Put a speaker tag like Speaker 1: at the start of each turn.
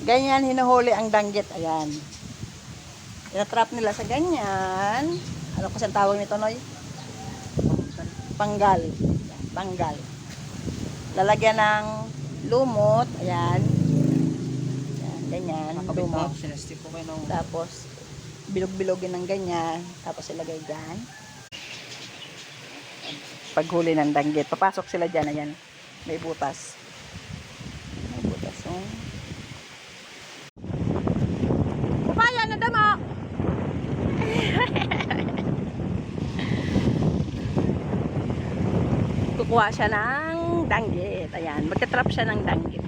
Speaker 1: Ganyan hinuhuli ang danggit. Ayan. Ina-trap nila sa ganyan. Ano kasi ang tawag nito, Noy? Panggal. Ayan, panggal. Lalagyan ng lumot. Ayan. Ayan, ganyan. Lumot. Tapos, bilog-bilogin ng ganyan. Tapos ilagay dyan. Paghuli ng danggit. Papasok sila dyan. Ayan. May butas. May butas. Oh. Papaya na damo! Kukuha siya ng danggit. Ayan. Magka-trap siya ng danggit.